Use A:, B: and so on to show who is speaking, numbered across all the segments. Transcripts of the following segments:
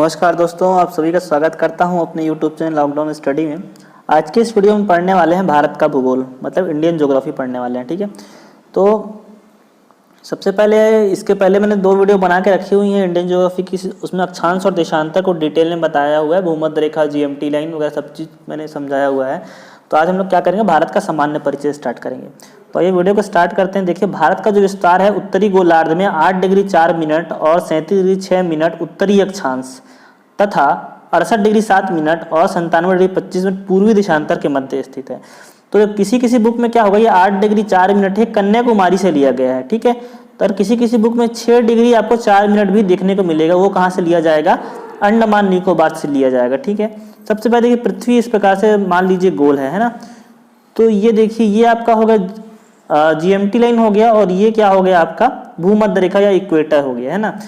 A: नमस्कार दोस्तों, आप सभी का स्वागत करता हूं अपने यूट्यूब चैनल लॉकडाउन स्टडी में। आज के इस वीडियो में पढ़ने वाले हैं भारत का भूगोल, मतलब इंडियन ज्योग्राफी पढ़ने वाले हैं। ठीक है, तो सबसे पहले इसके पहले मैंने 2 वीडियो बना के रखी हुई हैं इंडियन ज्योग्राफी की। उसमें अक्षांश और देशांतर को डिटेल में बताया हुआ है, भूमध्य रेखा, जीएमटी लाइन वगैरह सब चीज़ मैंने समझाया हुआ है। तो आज हम लोग क्या करेंगे, भारत का सामान्य परिचय स्टार्ट करेंगे। तो ये वीडियो को स्टार्ट करते हैं। देखिए, भारत का जो विस्तार है उत्तरी गोलार्ध में 8 डिग्री 4 मिनट और 37 डिग्री 6 मिनट उत्तरी अक्षांश तथा 68 डिग्री 7 मिनट और 97 डिग्री 25 मिनट पूर्वी देशांतर के मध्य स्थित है। तो किसी बुक में क्या होगा, ये 8 डिग्री 4 मिनट है, कन्याकुमारी से लिया गया है। ठीक है, तो किसी बुक में 6 डिग्री आपको 4 मिनट भी देखने को मिलेगा। वो कहाँ से लिया जाएगा, अंडमान निकोबार से लिया जाएगा। ठीक है, सबसे पहले देखिए पृथ्वी इस प्रकार से मान लीजिए गोल है ना। तो ये देखिए, ये आपका होगा जीएमटी लाइन हो गया, और ये क्या हो गया आपका भूमध्य रेखा या इक्वेटर हो गया, है ना।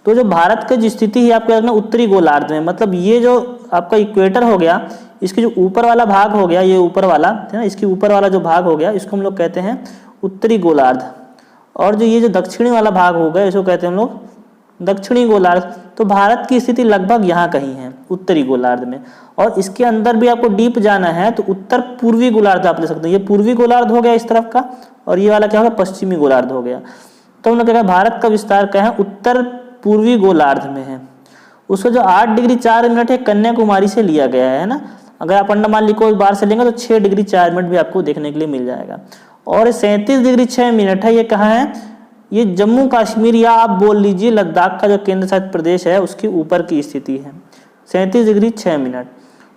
A: तो जो भारत की जो स्थिति है आपको रखना उत्तरी गोलार्ध में, मतलब ये जो आपका इक्वेटर हो गया, इसके जो ऊपर वाला भाग हो गया, ये ऊपर वाला है ना, इसके ऊपर वाला जो भाग हो गया इसको हम लोग कहते हैं उत्तरी गोलार्ध। और जो ये जो दक्षिणी वाला भाग हो गया इसको कहते हैं हम लोग दक्षिणी गोलार्ध। तो भारत की स्थिति लगभग यहाँ कहीं है, उत्तरी गोलार्ध में। और इसके अंदर भी आपको डीप जाना है तो उत्तर पूर्वी गोलार्ध आप ले सकते हैं। ये पूर्वी गोलार्ध हो गया इस तरफ का, और ये वाला क्या होगा, पश्चिमी गोलार्ध हो गया। तो हम लोग क्या, भारत का विस्तार क्या है, उत्तर पूर्वी गोलार्ध में है। उसका जो 8 डिग्री 4 मिनट है कन्याकुमारी से लिया गया है ना। अगर आप अंडमान निकोबार से लेंगे तो 6 डिग्री 4 मिनट भी आपको देखने के लिए मिल जाएगा। और 37 डिग्री 6 मिनट है, ये कहाँ है, ये जम्मू कश्मीर या आप बोल लीजिए लद्दाख का जो केंद्र शासित प्रदेश है उसके ऊपर की स्थिति है, 37 डिग्री 6 मिनट।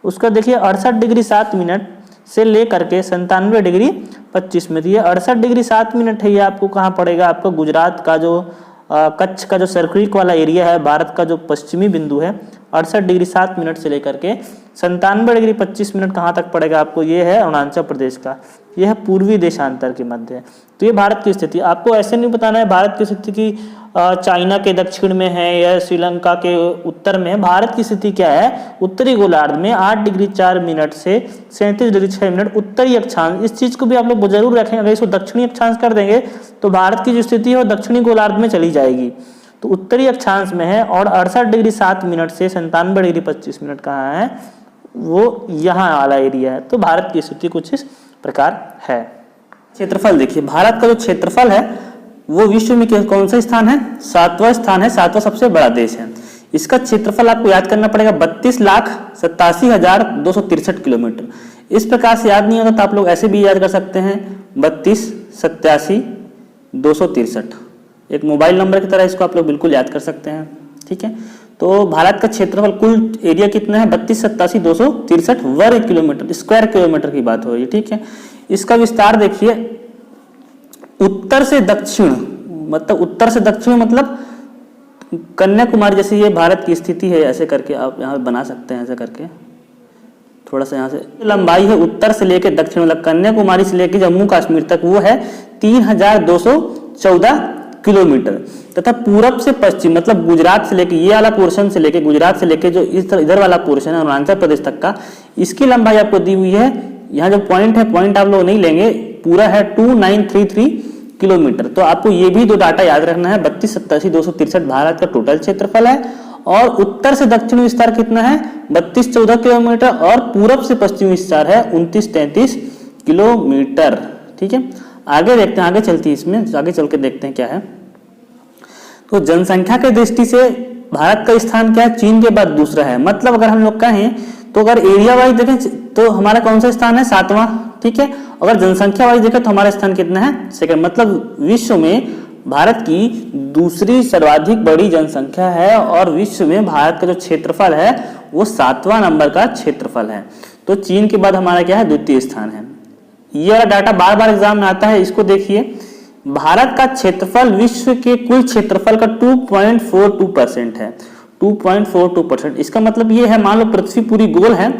A: उसका देखिए 68 डिग्री 7 मिनट से लेकर के 97 डिग्री 25 मिनट। ये 68 डिग्री 7 मिनट है, ये आपको कहाँ पड़ेगा, आपको गुजरात का जो कच्छ का जो सर्कलिक वाला एरिया है, भारत का जो पश्चिमी बिंदु है, 68 डिग्री 7 मिनट से लेकर के 97 डिग्री 25 मिनट कहाँ तक पड़ेगा आपको, ये है अरुणाचल प्रदेश का, यह है पूर्वी देशांतर के मध्य। तो ये भारत की स्थिति। आपको ऐसे नहीं बताना है भारत की स्थिति की चाइना के दक्षिण में है या श्रीलंका के उत्तर में है। भारत की स्थिति क्या है, उत्तरी गोलार्ध में 8 डिग्री 4 मिनट से 37 डिग्री 6 मिनट उत्तरी अक्षांश। इस चीज को भी आप लोग जरूर रखें, अगर इसको दक्षिणी अक्षांश कर देंगे तो भारत की जो स्थिति है वो दक्षिणी गोलार्ध में चली जाएगी। तो उत्तरी अक्षांश में है, और 68 डिग्री 7 मिनट से 97 डिग्री 25 मिनट कहाँ है, वो यहाँ वाला एरिया है। तो भारत की स्थिति कुछ इस प्रकार है। क्षेत्रफल देखिए, भारत का जो क्षेत्रफल है वो विश्व में कौन सा स्थान है, 7वां स्थान है, 7वां सबसे बड़ा देश है। इसका क्षेत्रफल आपको याद करना पड़ेगा 32,87,263 किलोमीटर। इस प्रकार से याद नहीं होता तो आप लोग ऐसे भी याद कर सकते हैं 32,87,263, एक मोबाइल नंबर की तरह इसको आप लोग बिल्कुल याद कर सकते हैं। ठीक है, तो भारत का क्षेत्रफल कुल एरिया कितना है, 32,87,263 वर्ग किलोमीटर, स्क्वायर किलोमीटर की बात हो रही है। ठीक है, इसका विस्तार देखिए उत्तर से दक्षिण, मतलब उत्तर से दक्षिण मतलब कन्याकुमारी, जैसे ये भारत की स्थिति है, ऐसे करके आप यहाँ बना सकते हैं, ऐसे करके थोड़ा सा यहाँ से लंबाई है उत्तर से लेकर दक्षिण, मतलब कन्याकुमारी से लेकर जम्मू कश्मीर तक वो है 3,214 किलोमीटर, तथा पूरब से पश्चिम मतलब गुजरात से लेके ये वाला पोर्शन से लेके गुजरात से लेके जो इधर वाला पोर्शन है अरुणाचल प्रदेश तक का, इसकी लंबाई आपको दी हुई है। यहाँ जो पॉइंट है, पॉइंट आप लोग नहीं लेंगे, पूरा है 2933 किलोमीटर। तो आपको ये भी 2 डाटा याद रखना है। 32,87,263 भारत का टोटल क्षेत्रफल है, और उत्तर से दक्षिण विस्तार कितना है, 3214 किलोमीटर, और पूरब से पश्चिम विस्तार है 2933 किलोमीटर। ठीक है, आगे देखते हैं, आगे चलती है, इसमें आगे चल के देखते हैं क्या है। तो जनसंख्या की दृष्टि से भारत का स्थान क्या है, चीन के बाद दूसरा है। मतलब अगर हम लोग कहें तो अगर एरिया वाइज देखें तो हमारा कौन सा स्थान है, 7वां। ठीक है, अगर जनसंख्या वाइज देखें तो हमारा स्थान कितना है, सेकंड। मतलब विश्व में भारत की दूसरी सर्वाधिक बड़ी जनसंख्या है, और विश्व में भारत का जो क्षेत्रफल है वो 7वां नंबर का क्षेत्रफल है। तो चीन के बाद हमारा क्या है, द्वितीय स्थान है। ये वाला डाटा बार बार एग्जाम में आता है, इसको देखिए। भारत का क्षेत्रफल विश्व के कुल क्षेत्रफल का 2.42% है, 2.42%। इसका मतलब ये है, मान लो पृथ्वी पूरी गोल है,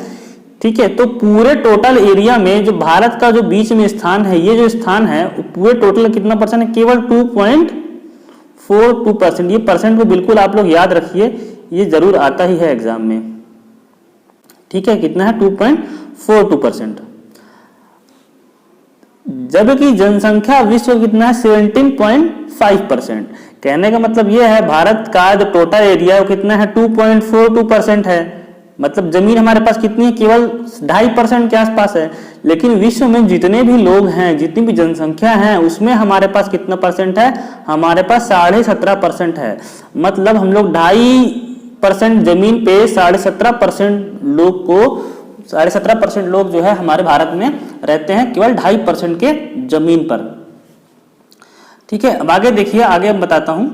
A: ठीक है, तो पूरे टोटल एरिया में जो भारत का जो बीच में स्थान है, ये जो स्थान है पूरे टोटल कितना परसेंट है, केवल 2.42%। ये परसेंट को बिल्कुल आप लोग याद रखिए, ये जरूर आता ही है एग्जाम में। ठीक है, कितना है, 2.42%। जबकि जनसंख्या विश्व कितना है, 17.5%। कहने का मतलब ये है भारत का जो टोटल एरिया है वो कितना है 2.42% है। मतलब जमीन हमारे पास कितनी है, केवल 2.5% के आसपास है। लेकिन विश्व में जितने भी लोग हैं, जितनी भी जनसंख्या है, उसमें हमारे पास कितना परसेंट है, हमारे पास 17.5% है। मतलब हम लोग 2.5% जमीन पे 17.5% लोग को 17.5% लोग जो है हमारे भारत में रहते हैं केवल 2.5% के जमीन पर। ठीक है, अब आगे देखिए, आगे मैं बताता हूं।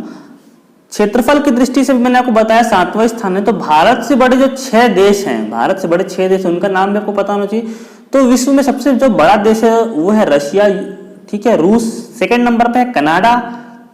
A: क्षेत्रफल की दृष्टि से मैंने आपको बताया 7वां स्थान है। तो भारत से बड़े जो 6 देश हैं, भारत से बड़े 6 देश, उनका नाम भी आपको पता होना चाहिए। तो विश्व में सबसे जो बड़ा देश है वो है रशिया, ठीक है, रूस। सेकंड नंबर पे है कनाडा,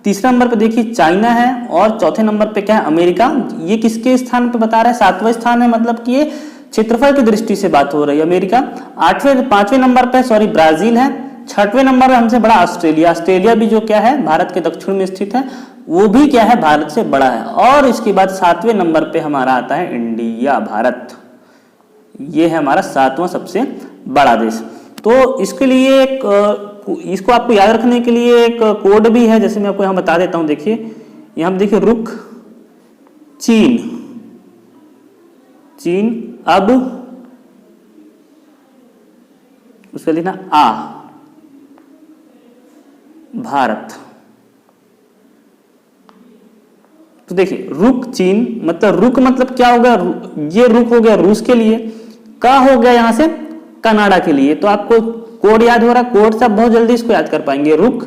A: तीसरा नंबर पे देखिए चाइना है, और चौथे नंबर पे क्या है, अमेरिका। ये किसके स्थान पे बता रहे हैं, 7वां स्थान है, मतलब कि ये क्षेत्रफल की दृष्टि से बात हो रही है, अमेरिका। 5वें नंबर पे ब्राजील है। 6वें नंबर पे हमसे बड़ा ऑस्ट्रेलिया। ऑस्ट्रेलिया भी जो क्या है भारत के दक्षिण में स्थित है, वो भी क्या है भारत से बड़ा है। और इसके बाद 7वें नंबर पे हमारा आता है इंडिया, भारत। ये है हमारा 7वां सबसे बड़ा देश। तो इसके लिए इसको आपको याद रखने के लिए एक कोड भी है, जैसे मैं आपको यहां बता देता हूं। देखिए यहां देखिए, रुक चीन, चीन अब उसका लिखना आ, भारत। तो देखिए रुक चीन, मतलब रुक मतलब क्या हो गया, ये रुक हो गया रूस के लिए, का हो गया यहां से कनाडा के लिए। तो आपको कोड याद हो रहा है, कोड से आप बहुत जल्दी इसको याद कर पाएंगे, रुक,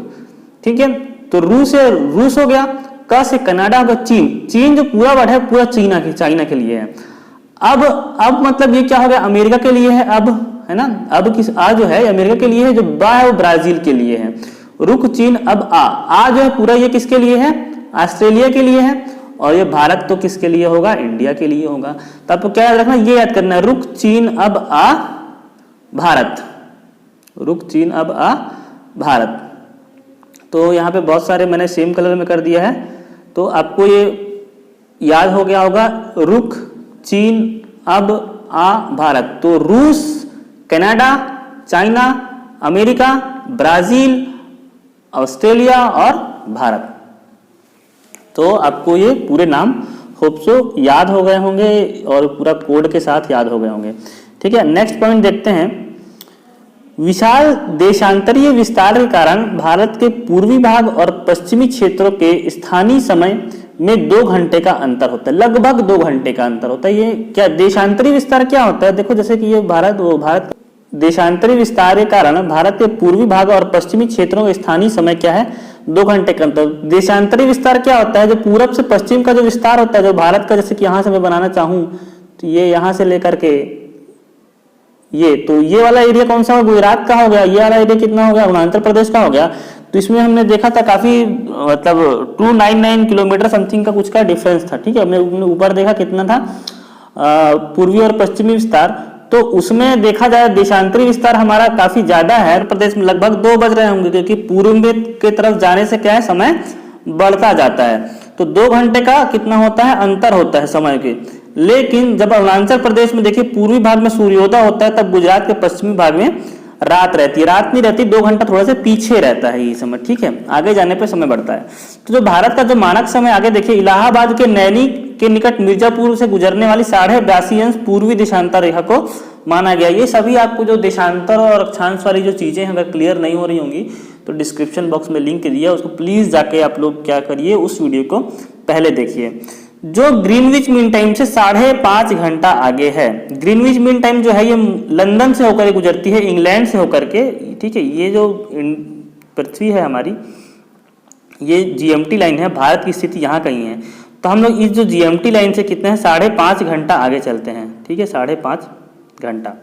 A: ठीक है। तो रूस है, रूस हो गया, का से कनाडा होगा चीन। चीन जो पूरा वर्ड है पूरा चाइना के लिए है। अब मतलब ये क्या हो गया, अमेरिका के लिए है, अब है ना, अब किस आ जो है अमेरिका के लिए है, जो बा है वो ब्राजील के लिए है। रुक चीन अब आ जो है पूरा ये किसके लिए है, ऑस्ट्रेलिया के लिए है। और ये भारत तो किसके लिए होगा, इंडिया के लिए होगा। तो आपको क्या याद रखना, ये याद करना है, रुक चीन अब आ भारत, रुक चीन अब आ भारत। तो यहाँ पे बहुत सारे मैंने सेम कलर में कर दिया है, तो आपको ये याद हो गया होगा, रुक चीन अब आ भारत। तो रूस, Canada, China, America, Brazil, Australia और भारत। तो आपको ये पूरे नाम होप सो याद हो गए होंगे और पूरा कोड के साथ याद हो गए होंगे। ठीक है, नेक्स्ट पॉइंट देखते हैं। विशाल देशांतरीय विस्तार के कारण भारत के पूर्वी भाग और पश्चिमी क्षेत्रों के स्थानीय समय में 2 घंटे का अंतर होता है, लगभग 2 घंटे का अंतर होता है। ये क्या देशांतरीय विस्तार क्या होता है, देखो जैसे कि ये भारत देशांतरीय विस्तार के कारण भारत के पूर्वी भाग और पश्चिमी क्षेत्रों का स्थानीय समय क्या है, 2 घंटे का अंतर। देशांतरीय विस्तार क्या होता है, जो पूरब से पश्चिम का जो विस्तार होता है, जो भारत का, जैसे कि यहां से मैं बनाना चाहूं तो ये यहां से लेकर के ये, तो ये वाला एरिया कौन सा हो, गुजरात का हो गया। ये वाला एरिया कितना हो गया, अरुणाचल प्रदेश का हो गया। तो इसमें हमने देखा था काफी मतलब 299 किलोमीटर समथिंग का कुछ का डिफरेंस था। ठीक है, हमने ऊपर देखा कितना था पूर्वी और पश्चिमी विस्तार, तो उसमें देखा जाए देशांतरी विस्तार हमारा काफी ज्यादा है। प्रदेश में लगभग 2 बज रहे होंगे, क्योंकि पूर्व के तरफ जाने से क्या है समय बढ़ता जाता है। तो 2 घंटे का कितना होता है, अंतर होता है समय के। लेकिन जब अरुणाचल प्रदेश में देखिए पूर्वी भाग में सूर्योदय होता है, तब गुजरात के पश्चिमी भाग में रात रहती है। रात नहीं रहती, 2 घंटा थोड़ा सा पीछे रहता है ये समय। ठीक है, आगे जाने पे समय बढ़ता है। तो जो भारत का जो मानक समय आगे देखिए, इलाहाबाद के नैनी के निकट मिर्जापुर से गुजरने वाली 82.5 अंश पूर्वी देशांतर रेखा को माना गया। ये सभी आपको जो देशांतर और अक्षांश वाली जो चीजें अगर क्लियर नहीं हो रही होंगी तो डिस्क्रिप्शन बॉक्स में लिंक दिया, उसको प्लीज जाके आप लोग क्या करिए, उस वीडियो को पहले देखिए। जो ग्रीनविच मीन टाइम से 5.5 घंटा आगे है। ग्रीनविच मीन टाइम जो है ये लंदन से होकर गुजरती है, इंग्लैंड से होकर के। ठीक है, ये जो पृथ्वी है हमारी, ये जीएमटी लाइन है, भारत की स्थिति यहाँ कहीं है। तो हम लोग इस जो जीएमटी लाइन से कितने हैं, 5.5 घंटा आगे चलते हैं। ठीक है, 5.5 घंटा।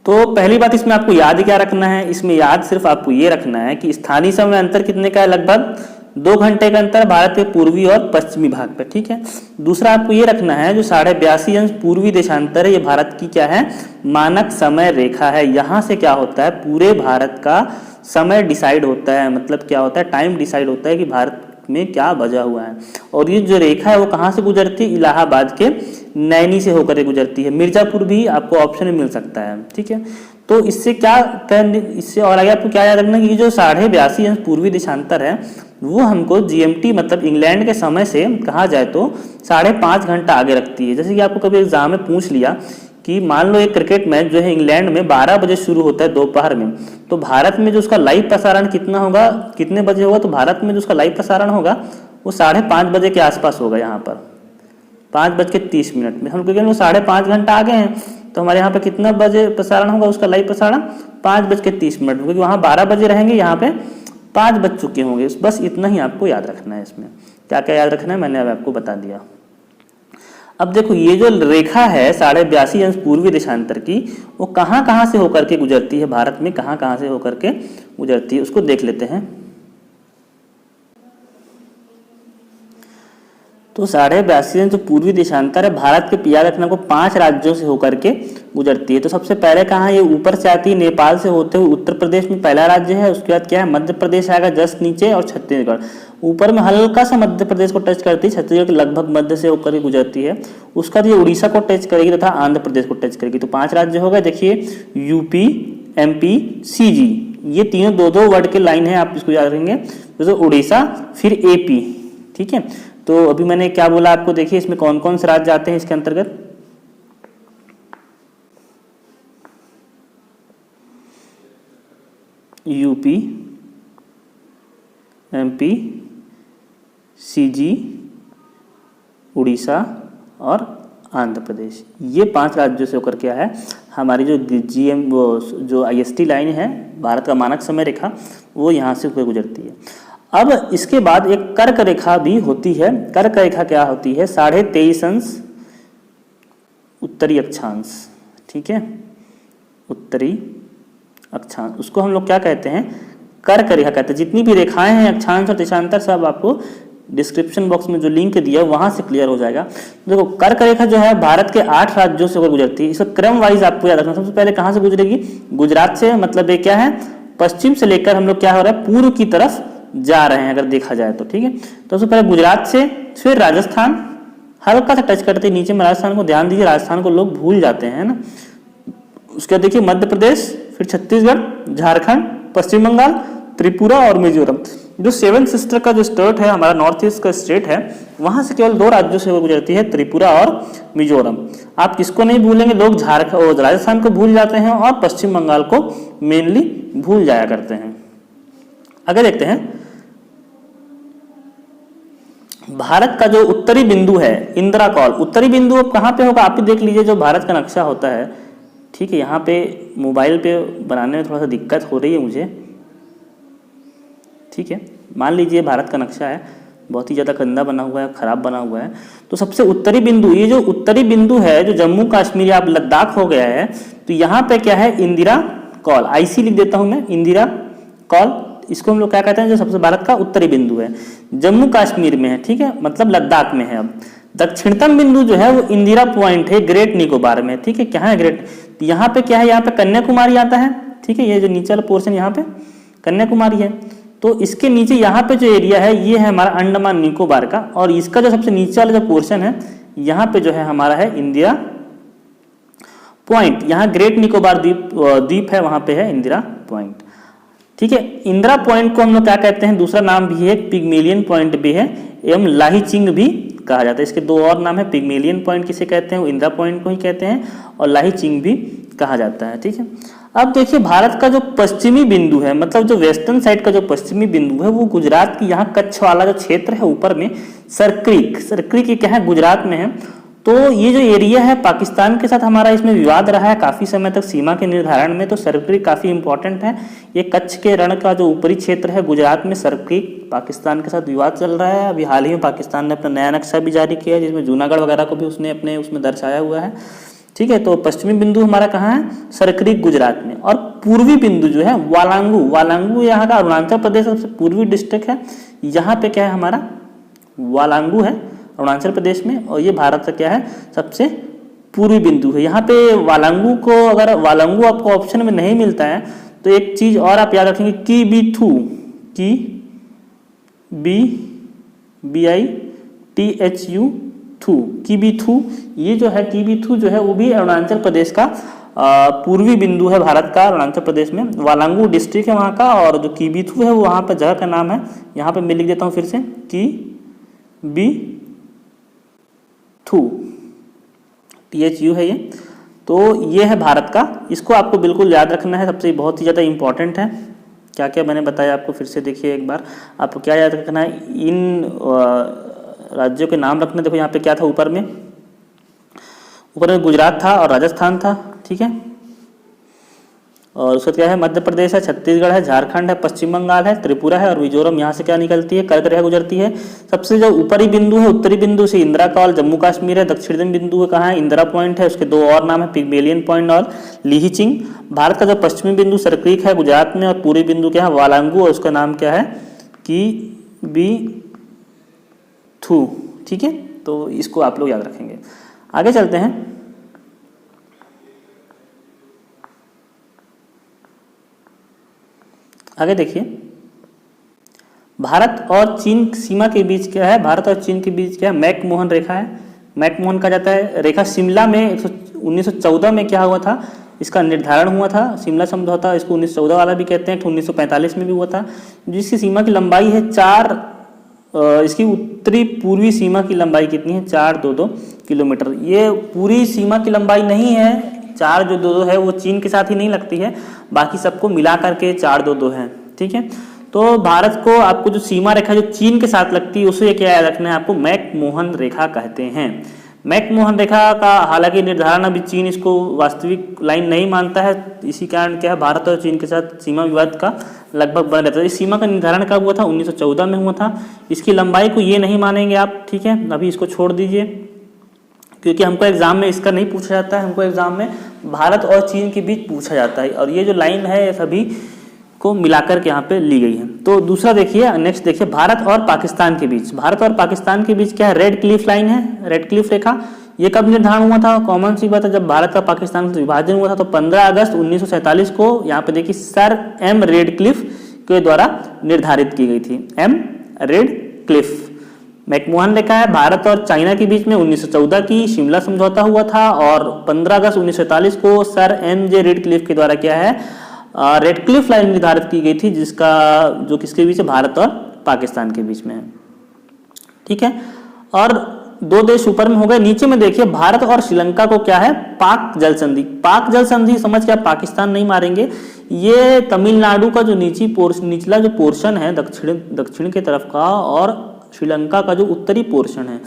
A: तो पहली बात इसमें आपको याद क्या रखना है, इसमें याद सिर्फ आपको ये रखना है कि स्थानीय समय अंतर कितने का है, लगभग 2 घंटे का अंतर भारत के पूर्वी और पश्चिमी भाग पे। ठीक है, दूसरा आपको ये रखना है जो 82.5 अंश पूर्वी देशांतर है, ये भारत की क्या है, मानक समय रेखा है। यहाँ से क्या होता है, पूरे भारत का समय डिसाइड होता है। मतलब क्या होता है, टाइम डिसाइड होता है कि भारत में क्या बजा हुआ है। और ये जो रेखा है वो कहाँ से गुजरती है, इलाहाबाद के नैनी से होकर के गुजरती है। मिर्जापुर भी आपको ऑप्शन में मिल सकता है, ठीक है। तो इससे क्या इससे और आगे आपको क्या याद रखना कि जो 82.5 अंश पूर्वी देशांतर है वो हमको GMT मतलब इंग्लैंड के समय से कहा जाए तो 5.5 घंटा आगे रखती है। जैसे कि आपको कभी एग्जाम में पूछ लिया कि मान लो एक क्रिकेट मैच जो है इंग्लैंड में 12 बजे शुरू होता है दोपहर में, तो भारत में जो उसका लाइव प्रसारण कितना होगा, कितने बजे होगा, तो भारत में जो उसका लाइव प्रसारण होगा वो 5:30 बजे के आसपास होगा। यहाँ पर 5:30 में हम क्योंकि वो 5.5 घंटा आगे हैं, तो हमारे यहाँ पे कितना बजे प्रसारण होगा उसका लाइव प्रसारण 5:30 क्योंकि वहाँ 12 बजे रहेंगे, यहाँ पे 5 बज चुके होंगे। बस इतना ही आपको याद रखना है। इसमें क्या क्या याद रखना है मैंने अब आपको बता दिया। अब देखो ये जो रेखा है 82.5 अंश पूर्वी देशांतर की, वो कहाँ कहाँ से होकर के गुजरती है, भारत में कहाँ कहाँ से होकर के गुजरती है उसको देख लेते हैं। तो 82.5 अंश जो पूर्वी देशांतर है भारत के याद रखना को 5 राज्यों से होकर के गुजरती है। तो सबसे पहले कहाँ ये ऊपर से आती है, नेपाल से होते हुए उत्तर प्रदेश में पहला राज्य है। उसके बाद क्या है, मध्य प्रदेश आएगा जस्ट नीचे, और छत्तीसगढ़ ऊपर में हल्का सा मध्य प्रदेश को टच करती है, छत्तीसगढ़ के लगभग मध्य से होकर के गुजरती है। उसका ये उड़ीसा को टच करेगी तथा आंध्र प्रदेश को टच करेगी। तो 5 राज्य हो गए। देखिए यूपी, MP, CG, ये तीनों दो दो वर्ड के लाइन है, आप इसको याद रखेंगे। तो उड़ीसा फिर AP, ठीक है। तो अभी मैंने क्या बोला आपको, देखिए इसमें कौन कौन से राज्य आते हैं इसके अंतर्गत। यूपी, MP, CG, उड़ीसा और आंध्र प्रदेश, ये 5 राज्यों से होकर क्या है हमारी जो GM वो जो IST लाइन है भारत का मानक समय रेखा, वो यहाँ से होकर गुजरती है। अब इसके बाद एक कर्क रेखा भी होती है। कर्क रेखा क्या होती है, 23.5 अंश उत्तरी अक्षांश, ठीक है, उत्तरी अक्षांश, उसको हम लोग क्या कहते हैं, कर्क रेखा कहते हैं। जितनी भी रेखाएं हैं अक्षांश और देशांतर सब आपको डिस्क्रिप्शन बॉक्स में जो लिंक दिया है वहां से क्लियर हो जाएगा। देखो कर्क रेखा जो है भारत के 8 राज्यों से होकर गुजरती है। इसका क्रम वाइज आपको याद रखना। सबसे पहले कहां से गुजरेगी, गुजरात से, मतलब ये क्या है पश्चिम से लेकर हम लोग क्या हो रहा है पूर्व की तरफ जा रहे हैं अगर देखा जाए तो, ठीक है। तो सबसे पहले गुजरात से, फिर राजस्थान, हल्का सा टच करते नीचे में राजस्थान को, ध्यान दीजिए राजस्थान को लोग भूल जाते हैं ना। उसके बाद देखिए मध्य प्रदेश, फिर छत्तीसगढ़, झारखंड, पश्चिम बंगाल, त्रिपुरा और मिजोरम। जो 7 सिस्टर का जो स्टेट है हमारा नॉर्थ ईस्ट का स्टेट है, वहां से केवल 2 राज्यों से गुजरती है, त्रिपुरा और मिजोरम। आप किसको नहीं भूलेंगे, लोग झारखंड राजस्थान को भूल जाते हैं और पश्चिम बंगाल को मेनली भूल जाया करते हैं। आगे देखते हैं, भारत का जो उत्तरी बिंदु है इंदिरा कॉल, उत्तरी बिंदु अब कहाँ पे होगा आप ही देख लीजिए। जो भारत का नक्शा होता है, ठीक है, यहाँ पे मोबाइल पे बनाने में थोड़ा सा दिक्कत हो रही है मुझे, ठीक है। मान लीजिए भारत का नक्शा है, बहुत ही ज़्यादा गंदा बना हुआ है, खराब बना हुआ है। तो सबसे उत्तरी बिंदु, ये जो उत्तरी बिंदु है जो जम्मू कश्मीर या लद्दाख हो गया है, तो यहाँ पे क्या है इंदिरा कॉल, IC लिख देता हूँ मैं, इंदिरा कॉल, इसको हम लोग क्या कहते हैं, जो सबसे भारत का उत्तरी बिंदु है, जम्मू कश्मीर में है, ठीक है, मतलब लद्दाख में है। अब दक्षिणतम बिंदु जो है वो इंदिरा पॉइंट है ग्रेट निकोबार में, ठीक है। क्या है ग्रेट, यहाँ पे क्या है, यहाँ पे कन्याकुमारी आता है, ठीक है, ये जो नीचे वाला पोर्शन यहाँ पे कन्याकुमारी है। तो इसके नीचे यहाँ पे जो एरिया है ये है हमारा अंडमान निकोबार का, और इसका जो सबसे नीचे वाला जो पोर्शन है यहाँ पे जो है हमारा है इंदिरा पॉइंट, यहाँ ग्रेट निकोबार द्वीप है, वहां पे है इंदिरा पॉइंट, ठीक है। इंदिरा पॉइंट को हम लोग क्या कहते हैं, दूसरा नाम भी है पिग्मेलियन पॉइंट भी है, एवं लाहीचिंग भी कहा जाता है। इसके 2 और नाम है, पिग्मेलियन पॉइंट किसे कहते हैं, वो इंदिरा पॉइंट को ही कहते हैं, और लाहीचिंग भी कहा जाता है, ठीक है। अब देखिए भारत का जो पश्चिमी बिंदु है, मतलब जो वेस्टर्न साइड का जो पश्चिमी बिंदु है, वो गुजरात की यहाँ कच्छ वाला जो क्षेत्र है ऊपर में, सरक्रीक ये क्या है गुजरात में है। तो ये जो एरिया है पाकिस्तान के साथ हमारा इसमें विवाद रहा है काफी समय तक सीमा के निर्धारण में, तो सरक्रीक काफी इंपॉर्टेंट है। ये कच्छ के रण का जो ऊपरी क्षेत्र है गुजरात में, सरक्रीक पाकिस्तान के साथ विवाद चल रहा है। अभी हाल ही में पाकिस्तान ने अपना नया नक्शा भी जारी किया है जिसमें जूनागढ़ वगैरह को भी उसने अपने उसमें दर्शाया हुआ है, ठीक है। तो पश्चिमी बिंदु हमारा कहाँ है, सरक्रीक गुजरात में, और पूर्वी बिंदु जो है वालांगू यहाँ का अरुणाचल प्रदेश सबसे पूर्वी डिस्ट्रिक्ट है। यहाँ पे क्या है हमारा वालांगू है अरुणाचल प्रदेश में, और ये भारत का क्या है सबसे पूर्वी बिंदु है। यहाँ पे वालांगू को, अगर वालांगू आपको ऑप्शन में नहीं मिलता है तो एक चीज और आप याद रखेंगे, KBTHU थू, किबीथू, ये जो है किबीथू जो है वो भी अरुणाचल प्रदेश का पूर्वी बिंदु है भारत का, अरुणाचल प्रदेश में वालांगू डिस्ट्रिक्ट है वहाँ का, और जो किबीथू है वो वहाँ पर जगह का नाम है। यहाँ पे मैं लिख देता हूँ फिर से, किबीथू, THU है ये। तो ये है भारत का, इसको आपको बिल्कुल याद रखना है, सबसे बहुत ही ज़्यादा इंपॉर्टेंट है। क्या क्या मैंने बताया आपको फिर से देखिए एक बार, आपको क्या याद रखना है, इन राज्यों के नाम रखना। देखो यहाँ पे क्या था, ऊपर में गुजरात था और राजस्थान था, ठीक है। और उसका क्या है, मध्य प्रदेश है, छत्तीसगढ़ है, झारखंड है, पश्चिम बंगाल है, त्रिपुरा है और मिजोरम। यहाँ से क्या निकलती है, कर्क रेखा गुजरती है। सबसे जो ऊपरी बिंदु है, उत्तरी बिंदु से इंदिरा कॉल जम्मू कश्मीर है। दक्षिणी बिंदु है कहाँ है, इंदिरा पॉइंट है, उसके दो और नाम है, पिग्मेलियन पॉइंट और लीहिचिंग। भारत का जो पश्चिमी बिंदु सरक्रीक है गुजरात में, और पूर्वी बिंदु क्या है, वालांगू, और उसका नाम क्या है, किबीथू, ठीक है। तो इसको आप लोग याद रखेंगे। आगे चलते हैं। आगे देखिए, भारत और चीन सीमा के बीच क्या है, भारत और चीन के बीच क्या है, मैकमोहन रेखा है। मैकमोहन कहा जाता है रेखा। शिमला में 1914 में क्या हुआ था, इसका निर्धारण हुआ था, शिमला समझौता, इसको 1914 वाला भी कहते हैं, 1945 में भी हुआ था। जिसकी सीमा की लंबाई है 4, इसकी उत्तरी पूर्वी सीमा की लंबाई कितनी है, 422 किलोमीटर। ये पूरी सीमा की लंबाई नहीं है, 422 है वो चीन के साथ ही नहीं लगती है, बाकी सबको मिला करके 422 है, ठीक है। तो भारत को आपको जो सीमा रेखा जो चीन के साथ लगती है उसे क्या याद रखना है आपको, मैकमोहन रेखा कहते हैं। मैकमोहन रेखा का हालांकि निर्धारण अभी चीन इसको वास्तविक लाइन नहीं मानता है, इसी कारण क्या है भारत और चीन के साथ सीमा विवाद का लगभग बना रहता है। इस सीमा का निर्धारण कब हुआ था, 1914 में हुआ था। इसकी लंबाई को ये नहीं मानेंगे आप, ठीक है, अभी इसको छोड़ दीजिए, क्योंकि हमको एग्जाम में इसका नहीं पूछा जाता है, हमको एग्जाम में भारत और चीन के बीच पूछा जाता है, और ये जो लाइन है सभी को मिलाकर के यहाँ पे ली गई है। तो दूसरा देखिए, नेक्स्ट देखिए, भारत और पाकिस्तान के बीच, भारत और पाकिस्तान के बीच क्या है, रेड क्लिफ लाइन है, रेड क्लिफ रेखा। ये कब निर्धारण हुआ था, कॉमन सी बात है, जब भारत का पाकिस्तान का विभाजन हुआ था, तो 15 अगस्त 1947 को यहाँ पे देखिए सर एम रेड क्लिफ के द्वारा निर्धारित की गई थी, एम रेड क्लिफ। मैकमोहन रेखा है भारत और चाइना के बीच में 1914 की शिमला समझौता हुआ था, और 15 अगस्त 1947 को sir M J Radcliffe के द्वारा क्या है, रेड क्लिफ लाइन निर्धारित की गई थी, जिसका जो किसके बीच है, भारत और पाकिस्तान के बीच में है, ठीक है। और दो देश ऊपर में हो गए, नीचे में देखिए भारत और श्रीलंका को क्या है, पाक जल संधि। पाक जल संधि समझ के आप पाकिस्तान नहीं मारेंगे, ये तमिलनाडु का जो निचला जो पोर्शन है दक्षिण के तरफ का, और श्रीलंका का जो उत्तरी पोर्शन है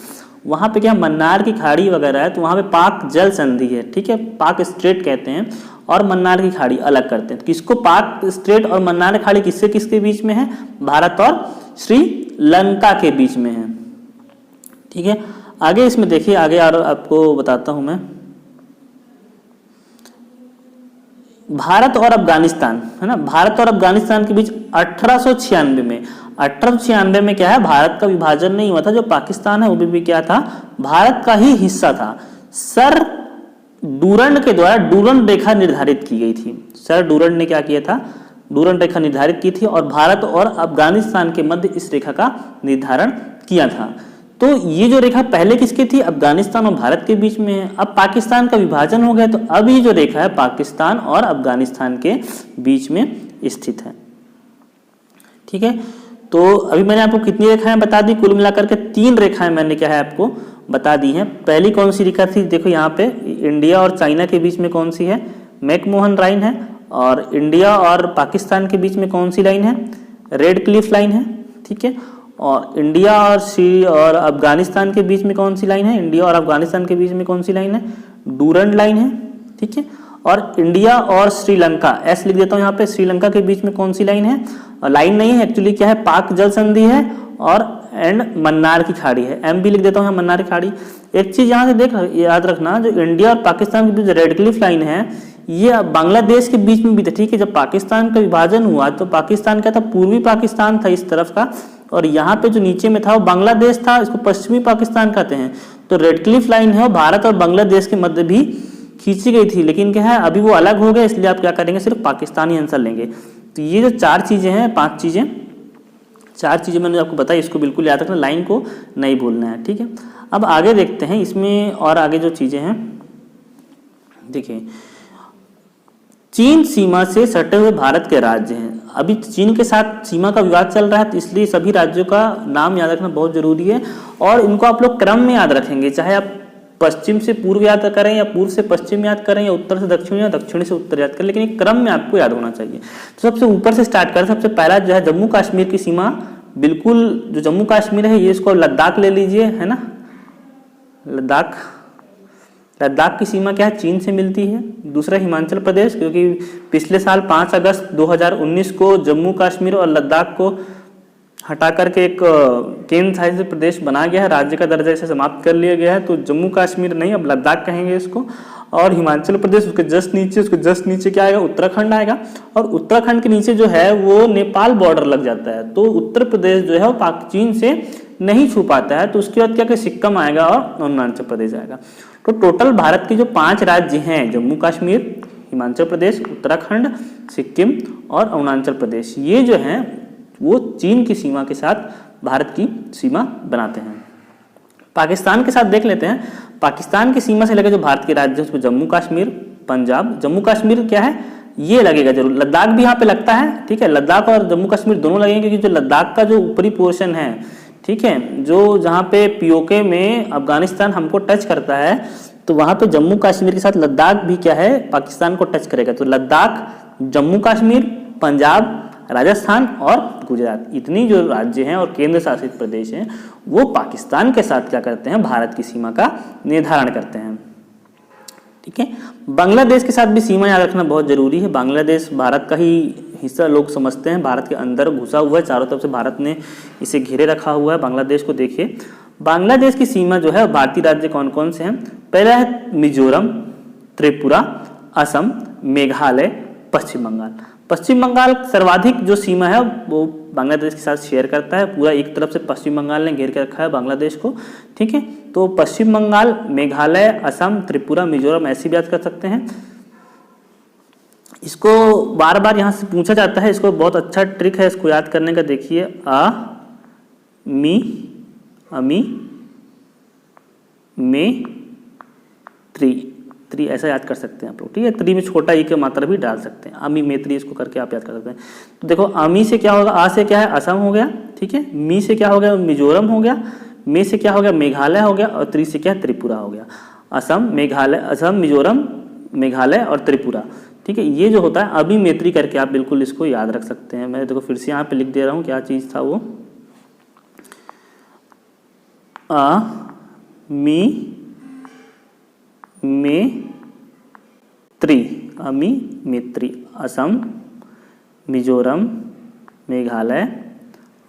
A: वहाँ पे क्या मन्नार की खाड़ी वगैरह है, तो वहाँ पे पाक जल संधि है, ठीक है। पाक स्ट्रेट कहते हैं और मन्नार की खाड़ी अलग करते हैं। किसको, पाक स्ट्रेट और मन्नार की खाड़ी किससे किसके बीच में है, भारत और श्रीलंका के बीच में है, ठीक है। आगे इसमें देखिए, आगे आपको बताता हूं मैं, भारत और अफगानिस्तान है ना, भारत और अफगानिस्तान के बीच 1896 में क्या है, भारत का विभाजन नहीं हुआ था, जो पाकिस्तान है वो भी क्या था, भारत का ही हिस्सा था। सर डूरंड के द्वारा डूरंड रेखा निर्धारित की गई थी, सर डूरंड ने क्या किया था, डूरंड रेखा निर्धारित की थी, और भारत और अफगानिस्तान के मध्य इस रेखा का निर्धारण किया था। तो ये जो रेखा पहले किसकी थी, अफगानिस्तान और भारत के बीच में है। अब पाकिस्तान का विभाजन हो गया, तो अब ये जो रेखा है पाकिस्तान और अफगानिस्तान के बीच में स्थित है, ठीक है। तो अभी मैंने आपको कितनी रेखाएं बता दी, कुल मिलाकर के 3 रेखाएं मैंने क्या है आपको बता दी हैं। पहली कौन सी रेखा थी, देखो यहाँ पे इंडिया और चाइना के बीच में कौन सी है, मैकमोहन लाइन है, और इंडिया और पाकिस्तान के बीच में कौन सी लाइन है, रेड क्लिफ लाइन है, ठीक है। और इंडिया और अफगानिस्तान के बीच में कौन सी लाइन है, इंडिया और अफगानिस्तान के बीच में कौन सी लाइन है, डूरंड लाइन है, ठीक है। और इंडिया और श्रीलंका, एस लिख देता हूँ यहाँ पे, श्रीलंका के बीच में कौन सी लाइन है, लाइन नहीं है एक्चुअली, क्या है, पाक जल संधि है, और एंड मन्नार की खाड़ी है, एम भी लिख देता हूँ यहाँ, मन्नार की खाड़ी। एक चीज यहाँ से याद रखना, जो इंडिया और पाकिस्तान के बीच रेड क्लिफ लाइन है, ये बांग्लादेश के बीच में भी था, ठीक है। जब पाकिस्तान का विभाजन हुआ तो पाकिस्तान क्या था, पूर्वी पाकिस्तान था इस तरफ का, और यहाँ पे जो नीचे में था वो बांग्लादेश था, इसको पश्चिमी पाकिस्तान कहते हैं। तो रेड क्लिफ लाइन है, भारत और बांग्लादेश के मध्य भी खींची गई थी, लेकिन क्या है अभी वो अलग हो गए, इसलिए आप क्या करेंगे, सिर्फ पाकिस्तानी आंसर लेंगे। तो ये जो 4 चीजें हैं, 5 चीजें, 4 चीजें मैंने आपको बताई, इसको बिल्कुल याद रखना, लाइन को नहीं भूलना है, ठीक है। अब आगे देखते हैं इसमें और आगे जो चीज़ें हैं। देखिए, चीन सीमा से सटे हुए भारत के राज्य हैं। अभी चीन के साथ सीमा का विवाद चल रहा है, तो इसलिए सभी राज्यों का नाम याद रखना बहुत जरूरी है और इनको आप लोग क्रम में याद रखेंगे, चाहे आप पश्चिम से पूर्व याद करें या पूर्व से पश्चिम याद करें या उत्तर से दक्षिण या दक्षिण से उत्तर याद करें, लेकिन एक क्रम में आपको याद होना चाहिए। तो सबसे ऊपर से स्टार्ट करें। सबसे पहला जो है जम्मू कश्मीर की सीमा, बिल्कुल जो जम्मू कश्मीर है ये इसको लद्दाख ले लीजिए, है ना। लद्दाख की सीमा क्या है, चीन से मिलती है। दूसरा हिमाचल प्रदेश, क्योंकि पिछले साल 5 अगस्त 2019 को जम्मू कश्मीर और लद्दाख को हटा करके एक केंद्र शासित प्रदेश बना गया है, राज्य का दर्जा इसे समाप्त कर लिया गया है, तो जम्मू कश्मीर नहीं अब लद्दाख कहेंगे इसको। और हिमाचल प्रदेश उसके जस्ट नीचे क्या आएगा, उत्तराखंड आएगा। और उत्तराखंड के नीचे जो है वो नेपाल बॉर्डर लग जाता है, तो उत्तर प्रदेश जो है वो चीन से नहीं छू पाता है, तो उसके बाद क्या कि सिक्किम आएगा और अरुणाचल प्रदेश आएगा। तो टोटल भारत के जो 5 राज्य हैं, जम्मू कश्मीर, हिमाचल प्रदेश, उत्तराखंड, सिक्किम और अरुणाचल प्रदेश, ये जो हैं वो चीन की सीमा के साथ भारत की सीमा बनाते हैं। पाकिस्तान के साथ देख लेते हैं। पाकिस्तान की सीमा से लगे जो भारत के राज्य हैं उसमें जम्मू कश्मीर, पंजाब। जम्मू कश्मीर क्या है, ये लगेगा जरूर। लद्दाख भी यहाँ पे लगता है, ठीक है। लद्दाख और जम्मू कश्मीर दोनों लगेंगे, क्योंकि जो लद्दाख का जो ऊपरी पोर्शन है, ठीक है, जो जहाँ पे पीओके में अफगानिस्तान हमको टच करता है, तो वहाँ पे जम्मू कश्मीर के साथ लद्दाख भी क्या है, पाकिस्तान को टच करेगा। तो लद्दाख, जम्मू कश्मीर, पंजाब, राजस्थान और गुजरात, इतनी जो राज्य हैं और केंद्र शासित प्रदेश हैं वो पाकिस्तान के साथ क्या करते हैं, भारत की सीमा का निर्धारण करते हैं, ठीक है। बांग्लादेश के साथ भी सीमा याद रखना बहुत जरूरी है। बांग्लादेश भारत का ही हिस्सा लोग समझते हैं, भारत के अंदर घुसा हुआ है, चारों तरफ से भारत ने इसे घेरे रखा हुआ है बांग्लादेश को। देखिए, बांग्लादेश की सीमा जो है, भारतीय राज्य कौन कौन से हैं। पहला है मिजोरम, त्रिपुरा, असम, मेघालय, पश्चिम बंगाल। पश्चिम बंगाल सर्वाधिक जो सीमा है वो बांग्लादेश के साथ शेयर करता है, पूरा एक तरफ से पश्चिम बंगाल ने घेर के रखा है बांग्लादेश को, ठीक है। तो पश्चिम बंगाल, मेघालय, असम, त्रिपुरा, मिजोरम ऐसे भी याद कर सकते हैं। इसको बार बार यहाँ से पूछा जाता है, इसको बहुत अच्छा ट्रिक है इसको याद करने का। देखिए, आ, मी, अमी, मे, त्री ऐसा याद कर सकते हैं आप लोग, ठीक है। त्री में छोटा ई की मात्रा भी डाल सकते हैं, अमी में त्री, इसको करके आप याद कर सकते हैं। तो देखो, अमी से क्या होगा, आ से क्या है, असम हो गया, ठीक है। मी से क्या हो गया, मिजोरम हो गया। मे से क्या हो गया, मेघालय हो गया। और त्री से क्या है, त्रिपुरा हो गया। असम, मेघालय, असम, मिजोरम, मेघालय और त्रिपुरा, ठीक है। ये जो होता है अभी मैत्री करके आप बिल्कुल इसको याद रख सकते हैं। मैं देखो फिर से यहाँ पे लिख दे रहा हूँ, क्या चीज़ था वो, आ, मी, मे, त्री, अमी, मैत्री, असम, मिजोरम, मेघालय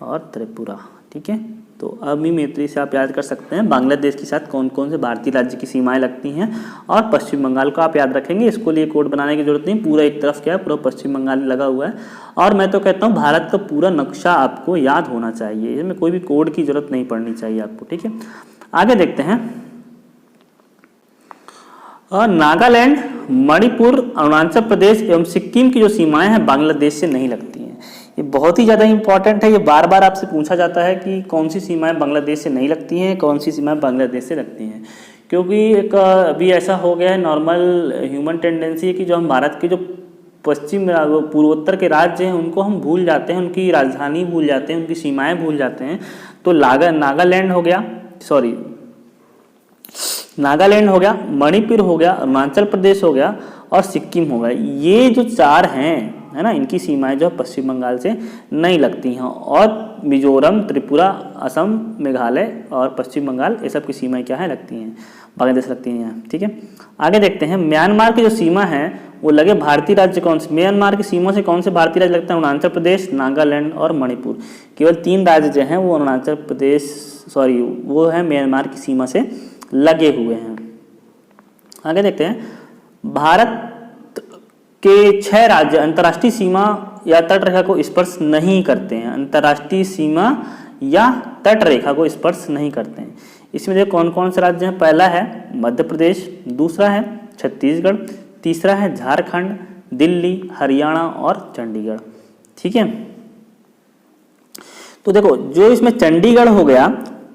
A: और त्रिपुरा, ठीक है। तो अमी मैत्री से आप याद कर सकते हैं बांग्लादेश के साथ कौन कौन से भारतीय राज्य की सीमाएं लगती हैं। और पश्चिम बंगाल को आप याद रखेंगे, इसको लिए कोड बनाने की जरूरत नहीं, पूरा एक तरफ क्या है, पूरा पश्चिम बंगाल लगा हुआ है। और मैं तो कहता हूँ भारत का पूरा नक्शा आपको याद होना चाहिए, इसमें कोई भी कोड की जरूरत नहीं पड़नी चाहिए आपको, ठीक है। आगे देखते हैं। और नागालैंड, मणिपुर, अरुणाचल प्रदेश एवं सिक्किम की जो सीमाएं हैं बांग्लादेश से नहीं लगती हैं। ये बहुत ही ज़्यादा इंपॉर्टेंट है, ये बार बार आपसे पूछा जाता है कि कौन सी सीमाएं बांग्लादेश से नहीं लगती हैं, कौन सी सीमाएं बांग्लादेश से लगती हैं। क्योंकि एक अभी ऐसा हो गया है, नॉर्मल ह्यूमन टेंडेंसी है कि जो हम भारत के जो पश्चिम पूर्वोत्तर के राज्य हैं उनको हम भूल जाते हैं, उनकी राजधानी भूल जाते हैं, उनकी सीमाएँ भूल जाते हैं। तो नागालैंड हो गया, नागालैंड हो गया, मणिपुर हो गया, अरुणाचल प्रदेश हो गया और सिक्किम हो गया। ये जो 4 हैं, है ना, इनकी सीमाएं जो पश्चिम बंगाल से नहीं लगती हैं। और मिजोरम, त्रिपुरा, असम, मेघालय और पश्चिम बंगाल, ये सब की सीमाएं क्या है, लगती हैं, बांग्लादेश लगती हैं यहाँ, ठीक है। आगे देखते हैं। म्यांमार की जो सीमा है वो लगे भारतीय राज्य कौन से, म्यांमार की सीमा से कौन से भारतीय राज्य लगते हैं, अरुणाचल प्रदेश, नागालैंड और मणिपुर। केवल 3 राज्य जो हैं वो अरुणाचल प्रदेश वो है म्यांमार की सीमा से लगे हुए हैं। आगे देखते हैं। भारत के 6 राज्य अंतर्राष्ट्रीय सीमा या तट रेखा को स्पर्श नहीं करते हैं, अंतर्राष्ट्रीय सीमा या तट रेखा को स्पर्श नहीं करते हैं। इसमें देखो कौन कौन से राज्य हैं। पहला है मध्य प्रदेश, दूसरा है छत्तीसगढ़, तीसरा है झारखंड, दिल्ली, हरियाणा और चंडीगढ़, ठीक है। तो देखो जो इसमें चंडीगढ़ हो गया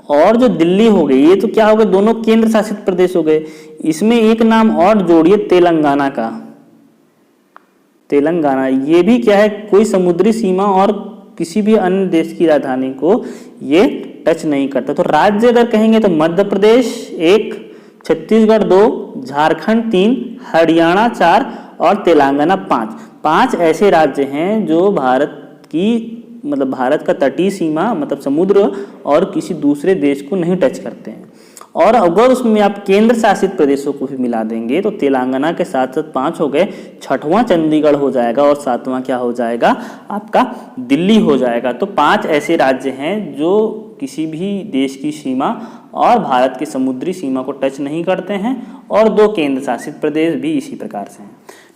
A: और जो दिल्ली हो गई, ये तो क्या हो गए, दोनों केंद्र शासित प्रदेश हो गए। इसमें एक नाम और जोड़िए तेलंगाना का। तेलंगाना ये भी क्या है, कोई समुद्री सीमा और किसी भी अन्य देश की राजधानी को ये टच नहीं करता। तो राज्य अगर कहेंगे तो मध्य प्रदेश 1, छत्तीसगढ़ 2, झारखंड 3, हरियाणा 4 और तेलंगाना 5। 5 ऐसे राज्य हैं जो भारत की मतलब भारत का तटीय सीमा मतलब समुद्र और किसी दूसरे देश को नहीं टच करते हैं। और अगर उसमें आप केंद्र शासित प्रदेशों को भी मिला देंगे तो तेलंगाना के साथ साथ 5 हो गए, 6वां चंडीगढ़ हो जाएगा और 7वां क्या हो जाएगा, आपका दिल्ली हो जाएगा। तो 5 ऐसे राज्य हैं जो किसी भी देश की सीमा और भारत की समुद्री सीमा को टच नहीं करते हैं, और 2 केंद्र शासित प्रदेश भी इसी प्रकार से हैं।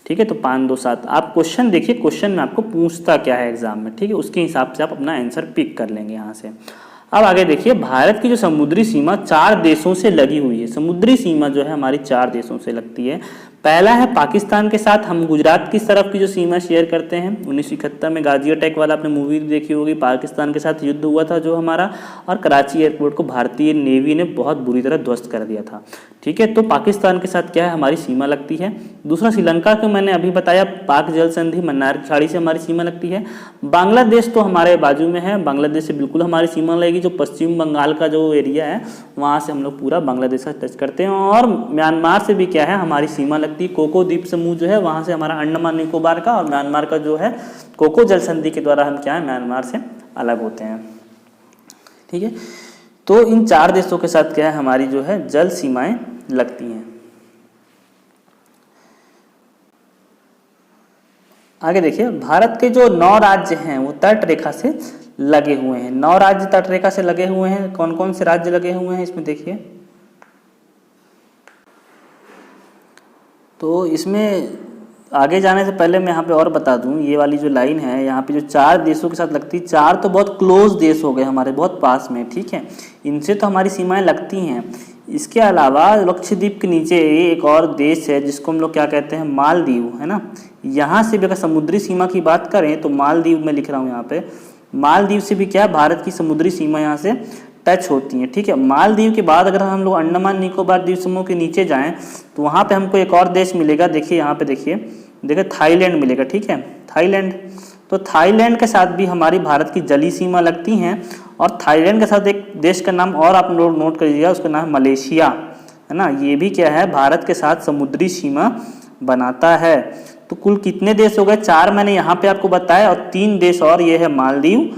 A: ठीक है, तो 5, 2, 7। आप क्वेश्चन देखिए, क्वेश्चन में आपको पूछता क्या है एग्जाम में, ठीक है, उसके हिसाब से आप अपना आंसर पिक कर लेंगे यहाँ से। अब आगे देखिए, भारत की जो समुद्री सीमा 4 देशों से लगी हुई है। समुद्री सीमा जो है हमारी 4 देशों से लगती है। पहला है पाकिस्तान के साथ, हम गुजरात की तरफ की जो सीमा शेयर करते हैं। 1971 में गाजी अटैक वाला आपने मूवी देखी होगी, पाकिस्तान के साथ युद्ध हुआ था जो हमारा, और कराची एयरपोर्ट को भारतीय नेवी ने बहुत बुरी तरह ध्वस्त कर दिया था। ठीक है, तो पाकिस्तान के साथ क्या है, हमारी सीमा लगती है। दूसरा श्रीलंका को मैंने अभी बताया, पाक जल संधि मन्नार की खाड़ी से हमारी सीमा लगती है। बांग्लादेश तो हमारे बाजू में है, बांग्लादेश से बिल्कुल हमारी सीमा लगेगी। जो पश्चिम बंगाल का जो एरिया है वहाँ से हम लोग पूरा बांग्लादेश से टच करते हैं। और म्यांमार से भी क्या है, हमारी सीमा लगती है। कोको द्वीप समूह जो है वहाँ से हमारा अंडमान निकोबार का, और म्यांमार का जो है कोको जल संधि के द्वारा हम क्या है, म्यांमार से अलग होते हैं। ठीक है, तो इन 4 देशों के साथ क्या है, हमारी जो है जल सीमाएं लगती हैं। आगे देखिए, भारत के जो 9 राज्य हैं वो तट रेखा से लगे हुए हैं। 9 राज्य तट रेखा से लगे हुए हैं। कौन कौन से राज्य लगे हुए हैं इसमें देखिए, तो इसमें आगे जाने से पहले मैं यहाँ पे और बता दूं, ये वाली जो लाइन है यहाँ पे जो 4 देशों के साथ लगती है, 4 तो बहुत क्लोज देश हो गए हमारे, बहुत पास में। ठीक है, इनसे तो हमारी सीमाएं लगती हैं। इसके अलावा लक्षद्वीप के नीचे एक और देश है जिसको हम लोग क्या कहते हैं, मालदीव, है ना। यहाँ से भी अगर समुद्री सीमा की बात करें तो मालदीव में लिख रहा हूँ यहाँ पे, मालदीव से भी क्या है, भारत की समुद्री सीमा यहाँ से टच होती है। ठीक है, मालदीव के बाद अगर हम लोग अंडमान निकोबार द्वीप समूह के नीचे जाएं तो वहाँ पे हमको एक और देश मिलेगा। देखिए यहाँ पे देखिए थाईलैंड मिलेगा। ठीक है, थाईलैंड, तो थाईलैंड के साथ भी हमारी भारत की जली सीमा लगती हैं। और थाईलैंड के साथ एक देश का नाम और आप लोग नोट करिएगा, उसका नाम मलेशिया, है ना। ये भी क्या है, भारत के साथ समुद्री सीमा बनाता है। तो कुल कितने देश हो गए, 4 मैंने यहाँ पे आपको बताया, और 3 देश और, ये है मालदीव,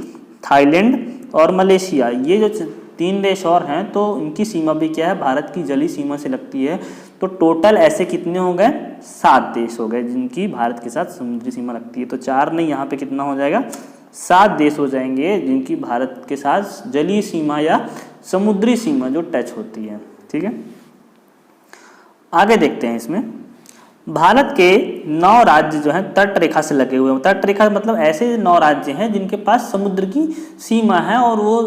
A: थाईलैंड और मलेशिया। ये जो 3 देश और हैं तो इनकी सीमा भी क्या है, भारत की जली सीमा से लगती है। तो टोटल ऐसे कितने हो गए, 7 देश हो गए जिनकी भारत के साथ समुद्री सीमा लगती है। तो 4 नहीं, यहाँ पे कितना हो जाएगा, 7 देश हो जाएंगे जिनकी भारत के साथ जलीय सीमा या समुद्री सीमा जो टच होती है। ठीक है, आगे देखते हैं। इसमें भारत के 9 राज्य जो हैं तट रेखा से लगे हुए हैं। तट रेखा मतलब ऐसे 9 राज्य हैं जिनके पास समुद्र की सीमा है और वो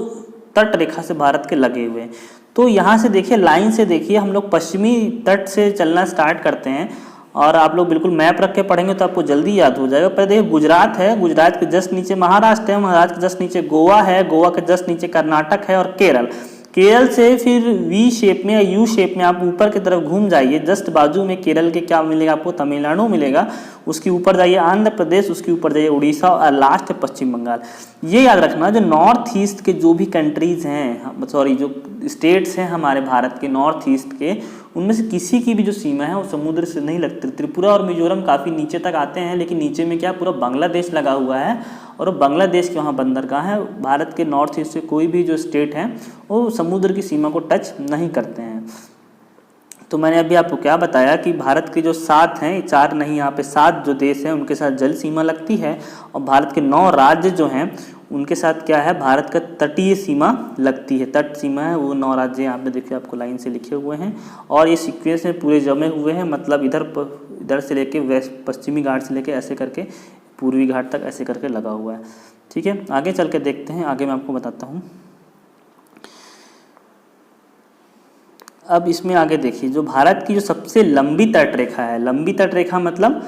A: तट रेखा से भारत के लगे हुए हैं। तो यहाँ से देखिए, लाइन से देखिए, हम लोग पश्चिमी तट से चलना स्टार्ट करते हैं, और आप लोग बिल्कुल मैप रख के पढ़ेंगे तो आपको जल्दी याद हो जाएगा। पहले देखिए, गुजरात है, गुजरात के जस्ट नीचे महाराष्ट्र है, महाराष्ट्र के जस्ट नीचे गोवा है, गोवा के जस्ट नीचे कर्नाटक है, और केरल। केरल से फिर वी शेप में या यू शेप में आप ऊपर की तरफ घूम जाइए, जस्ट बाजू में केरल के क्या मिलेगा आपको, तमिलनाडु मिलेगा। उसके ऊपर जाइए आंध्र प्रदेश, उसके ऊपर जाइए उड़ीसा, और लास्ट है पश्चिम बंगाल। ये याद रखना, जो नॉर्थ ईस्ट के जो भी कंट्रीज हैं, सॉरी जो स्टेट्स हैं हमारे भारत के नॉर्थ ईस्ट के, उनमें से किसी की भी जो सीमा है वो समुद्र से नहीं लगती। त्रिपुरा और मिजोरम काफ़ी नीचे तक आते हैं, लेकिन नीचे में क्या पूरा बांग्लादेश लगा हुआ है, और बांग्लादेश के वहाँ बंदरगाह है। भारत के नॉर्थ ईस्ट से कोई भी जो स्टेट है वो समुद्र की सीमा को टच नहीं करते हैं। तो मैंने अभी आपको क्या बताया कि भारत के जो 7 हैं, 4 नहीं, यहाँ पे 7 जो देश हैं उनके साथ जल सीमा लगती है, और भारत के 9 राज्य जो हैं उनके साथ क्या है, भारत का तटीय सीमा लगती है। तट सीमा है वो 9 राज्य यहाँ पे देखिए आपको लाइन से लिखे हुए हैं, और ये सीक्वेंस में पूरे जमे हुए हैं, मतलब इधर से लेके वेस्ट, पश्चिमी घाट से लेके ऐसे करके पूर्वी घाट तक ऐसे करके लगा हुआ है। ठीक है, आगे चल के देखते हैं, आगे मैं आपको बताता हूँ। अब इसमें आगे देखिए, जो भारत की जो सबसे लंबी तट रेखा है, लंबी तट रेखा मतलब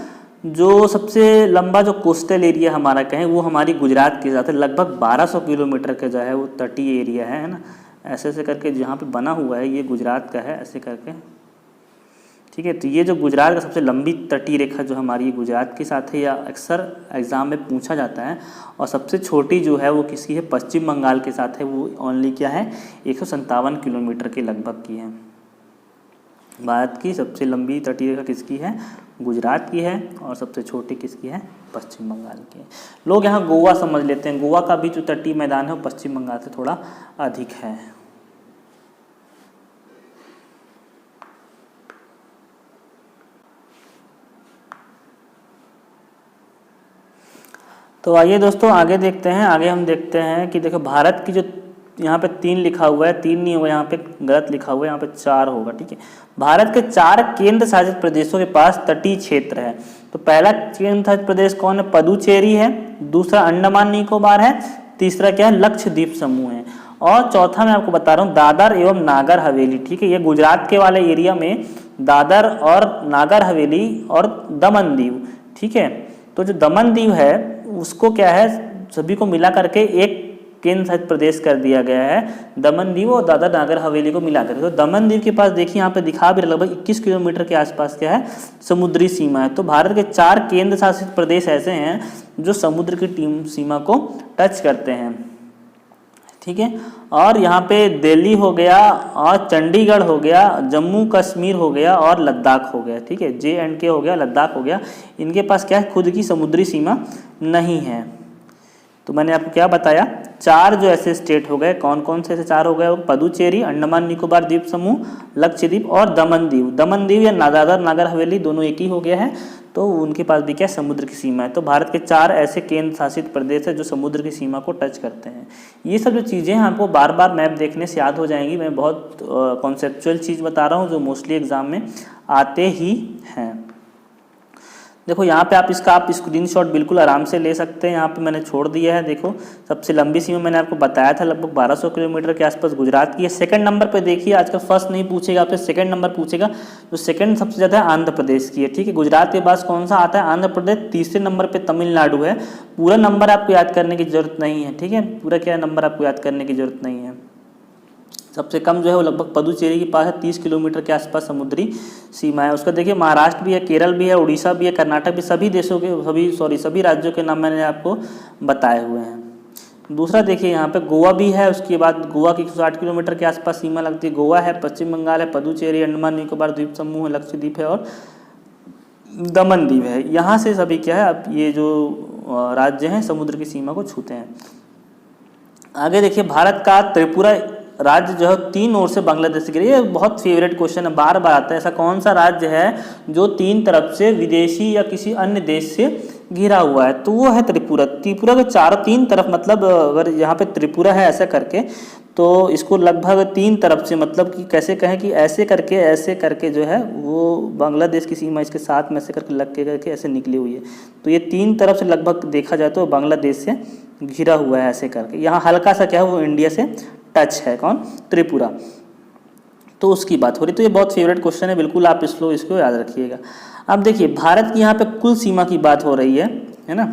A: जो सबसे लंबा जो कोस्टल एरिया हमारा कहें वो हमारी गुजरात के साथ है। लगभग 1200 किलोमीटर का जो है वो तटीय एरिया है ना। ऐसे ऐसे करके जहाँ पे बना हुआ है ये गुजरात का है, ऐसे करके, ठीक है। तो ये जो गुजरात का सबसे लंबी तटीय रेखा जो हमारी गुजरात के साथ है, या अक्सर एग्ज़ाम में पूछा जाता है। और सबसे छोटी जो है वो किसकी है, पश्चिम बंगाल के साथ है, वो ओनली क्या है 157 किलोमीटर के लगभग की है। भारत की सबसे लंबी तटीय रेखा किसकी है, गुजरात की है, और सबसे छोटी किसकी है, पश्चिम बंगाल की है। लोग यहाँ गोवा समझ लेते हैं, गोवा का भी जो तटीय मैदान है वो पश्चिम बंगाल से थोड़ा अधिक है। तो आइए दोस्तों आगे देखते हैं। आगे हम देखते हैं कि देखो भारत की जो यहाँ पे 3 लिखा हुआ है, 3 नहीं होगा, यहाँ पे गलत लिखा हुआ है, यहाँ पे 4 होगा, ठीक है। भारत के 4 केंद्र शासित प्रदेशों के पास तटीय क्षेत्र है। तो पहला केंद्र शासित प्रदेश कौन है, पुदुचेरी है, दूसरा अंडमान निकोबार है, तीसरा क्या है, लक्षद्वीप समूह है, और चौथा मैं आपको बता रहा हूँ दादर एवं नागर हवेली, ठीक है। ये गुजरात के वाले एरिया में दादर और नागर हवेली और दमन दीव, ठीक है। तो जो दमन दीव है उसको क्या है, सभी को मिला करके एक केंद्र शासित प्रदेश कर दिया गया है, दमन दीव और दादर नागर हवेली को मिला करके। तो दमन दीव के पास देखिए यहाँ पे दिखा भी लगभग 21 किलोमीटर के आसपास क्या है, समुद्री सीमा है। तो भारत के 4 केंद्र शासित प्रदेश ऐसे हैं जो समुद्र की सीमा को टच करते हैं, ठीक है। और यहाँ पे दिल्ली हो गया, और चंडीगढ़ हो गया, जम्मू कश्मीर हो गया, और लद्दाख हो गया, ठीक है। JNK हो गया, लद्दाख हो गया, इनके पास क्या है, खुद की समुद्री सीमा नहीं है। तो मैंने आपको क्या बताया, 4 जो ऐसे स्टेट हो गए, कौन कौन से ऐसे 4 हो गए, पुदुचेरी, अंडमान निकोबार द्वीप समूह, लक्षद्वीप और दमन दीव। दमन दीव या दादर नागर हवेली दोनों एक ही हो गया है, तो उनके पास भी क्या समुद्र की सीमा है। तो भारत के 4 ऐसे केंद्र शासित प्रदेश है जो समुद्र की सीमा को टच करते हैं। ये सब जो चीज़ें हैं आपको बार बार मैप देखने से याद हो जाएंगी। मैं बहुत कॉन्सेप्चुअल चीज़ बता रहा हूँ जो मोस्टली एग्जाम में आते ही हैं। देखो यहाँ पे आप स्क्रीनशॉट बिल्कुल आराम से ले सकते हैं। यहाँ पे मैंने छोड़ दिया है। देखो सबसे लंबी सीमा मैंने आपको बताया था लगभग 1200 किलोमीटर के आसपास गुजरात की है। सेकंड नंबर पे देखिए, आजकल फर्स्ट नहीं पूछेगा आपसे, सेकंड नंबर पूछेगा। तो सेकंड सबसे ज़्यादा है आंध्र प्रदेश की है, ठीक है। गुजरात के पास कौन सा आता है, आंध्र प्रदेश। तीसरे नंबर पर तमिलनाडु है। पूरा नंबर आपको याद करने की जरूरत नहीं है, ठीक है। पूरा क्या नंबर आपको याद करने की जरूरत नहीं है। सबसे कम जो है वो लगभग पुदुचेरी के पास है, 30 किलोमीटर के आसपास समुद्री सीमा है उसका। देखिए महाराष्ट्र भी है, केरल भी है, उड़ीसा भी है, कर्नाटक भी, सभी देशों के सभी राज्यों के नाम मैंने आपको बताए हुए हैं। दूसरा देखिए यहाँ पे गोवा भी है, उसके बाद गोवा की 160 किलोमीटर के आसपास सीमा लगती है। गोवा है, पश्चिम बंगाल है, पुदुचेरी, अंडमान निकोबार द्वीप समूह है, लक्षद्वीप है और दमन द्वीप है। यहाँ से सभी क्या है, अब ये जो राज्य हैं समुद्र की सीमा को छूते हैं। आगे देखिए भारत का त्रिपुरा राज्य जो है 3 ओर से बांग्लादेश के लिए, बहुत फेवरेट क्वेश्चन है, बार बार आता है। ऐसा कौन सा राज्य है जो 3 तरफ से विदेशी या किसी अन्य देश से घिरा हुआ है, तो वो है त्रिपुरा। त्रिपुरा के 3 तरफ, मतलब अगर यहाँ पे त्रिपुरा है ऐसा करके, तो इसको लगभग 3 तरफ से, मतलब कि कैसे कहें कि ऐसे करके जो है वो बांग्लादेश की सीमा इसके साथ में ऐसे करके लग के करके ऐसे निकली हुई है। तो ये 3 तरफ से लगभग देखा जाए तो बांग्लादेश से घिरा हुआ है ऐसे करके। यहाँ हल्का सा क्या है वो इंडिया से टच है, कौन, त्रिपुरा। तो उसकी बात हो रही। तो ये बहुत फेवरेट क्वेश्चन है, बिल्कुल आप इसको याद रखिएगा। अब देखिए भारत की यहाँ पे कुल सीमा की बात हो रही है ना।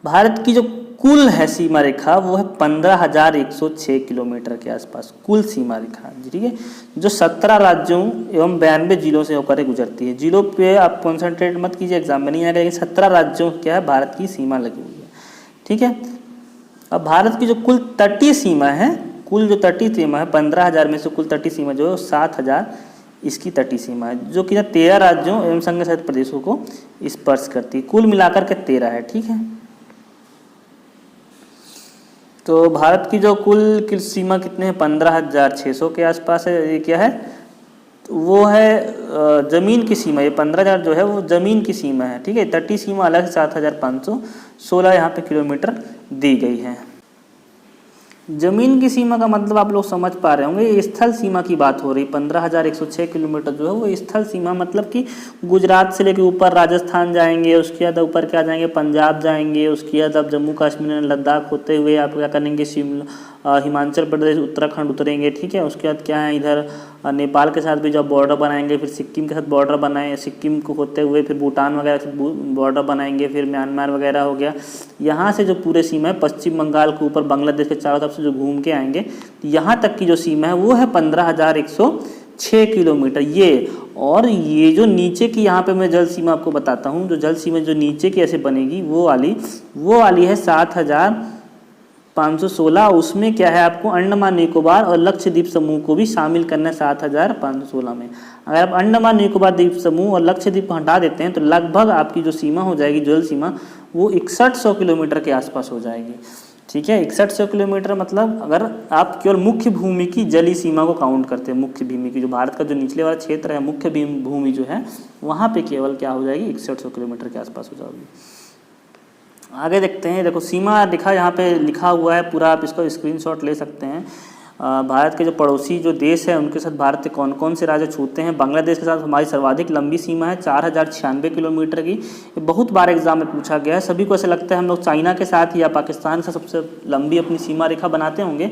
A: भारत की जो कुल है सीमा रेखा वो है 15,106 किलोमीटर के आसपास कुल सीमा रेखा, ठीक है, जो 17 राज्यों एवं 92 जिलों से होकर गुजरती है। जिलों पे आप कॉन्सेंट्रेट मत कीजिए, एग्जाम में नहीं आएगा, 17 राज्यों क्या है भारत की सीमा लगी हुई है, ठीक है। अब भारत की जो कुल तटीय सीमा है, कुल जो तटीय सीमा है 15,000 में से कुल तटीय सीमा जो है 7,000 इसकी तटीय सीमा है, जो कि 13 राज्यों एवं संघ शासित प्रदेशों को स्पर्श करती है। कुल मिलाकर के 13 है, ठीक है। तो भारत की जो कुल सीमा कितने हैं, 15,600 के आसपास है। ये क्या है, वो है जमीन की सीमा। ये 15,000 जो है वो जमीन की सीमा है, ठीक है। तटीय सीमा अलग से 7,516 यहाँ पे किलोमीटर दी गई है। जमीन की सीमा का मतलब आप लोग समझ पा रहे होंगे, ये स्थल सीमा की बात हो रही। 15,106 किलोमीटर जो है वो स्थल सीमा, मतलब कि गुजरात से लेकर ऊपर राजस्थान जाएंगे, उसके बाद ऊपर क्या जाएंगे, पंजाब जाएंगे, उसके बाद आप जम्मू कश्मीर लद्दाख होते हुए आप क्या करेंगे, शिमला हिमाचल प्रदेश उत्तराखंड उतरेंगे, ठीक है। उसके बाद क्या है, इधर नेपाल के साथ भी जब बॉर्डर बनाएंगे, फिर सिक्किम के साथ बॉर्डर बनाए, सिक्किम को होते हुए फिर भूटान वगैरह से बॉर्डर बनाएंगे, फिर म्यांमार वगैरह हो गया। यहाँ से जो पूरे सीमा है पश्चिम बंगाल के ऊपर बांग्लादेश के चारों तरफ से जो घूम के आएंगे, यहाँ तक की जो सीमा है वो है 15,106 किलोमीटर ये। और ये जो नीचे की यहाँ पे मैं जल सीमा आपको बताता हूँ, जो जल सीमा जो नीचे की ऐसे बनेगी वो वाली है 7,516। उसमें क्या है, आपको अंडमान निकोबार और लक्षद्वीप समूह को भी शामिल करना है 7,516 में। अगर आप अंडमान निकोबार द्वीप समूह और लक्षद्वीप को हटा देते हैं तो लगभग आपकी जो सीमा हो जाएगी, जल सीमा, वो 6100 किलोमीटर के आसपास हो जाएगी, ठीक है। 6100 किलोमीटर मतलब अगर आप केवल मुख्य भूमि की जलीय सीमा को काउंट करते हैं, मुख्य भूमि की जो भारत का जो निचले वाला क्षेत्र है, मुख्य भूमि जो है, वहाँ पे केवल क्या हो जाएगी, 6100 किलोमीटर के आसपास हो जाएगी। आगे देखते हैं, देखो सीमा लिखा यहाँ पे लिखा हुआ है पूरा, आप इसका स्क्रीनशॉट ले सकते हैं। भारत के जो पड़ोसी जो देश है उनके साथ भारत के कौन कौन से राज्य छूते हैं। बांग्लादेश के साथ हमारी सर्वाधिक लंबी सीमा है 4096 किलोमीटर की। ये बहुत बार एग्जाम में पूछा गया है। सभी को ऐसा लगता है हम लोग चाइना के साथ या पाकिस्तान के साथ सबसे लंबी अपनी सीमा रेखा बनाते होंगे,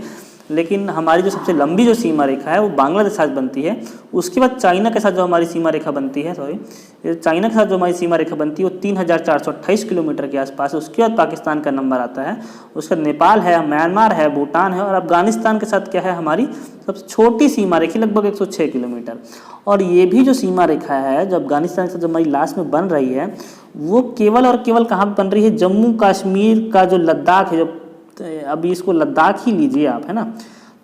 A: लेकिन हमारी जो सबसे लंबी जो सीमा रेखा है वो बांग्लादेश के साथ बनती है। उसके बाद चाइना के साथ जो हमारी सीमा रेखा बनती है, चाइना के साथ जो हमारी सीमा रेखा बनती है वो 3428 किलोमीटर के आसपास है। उसके बाद पाकिस्तान का नंबर आता है, उसके बाद नेपाल है, म्यांमार है, भूटान है और अफगानिस्तान के साथ क्या है, हमारी सबसे छोटी सीमा रेखा लगभग 106 किलोमीटर। और ये भी जो सीमा रेखा है जो अफगानिस्तान के साथ जो हमारी लास्ट में बन रही है, वो केवल और केवल कहाँ पर बन रही है, जम्मू कश्मीर का जो लद्दाख है, जो अभी इसको लद्दाख ही लीजिए आप, है ना,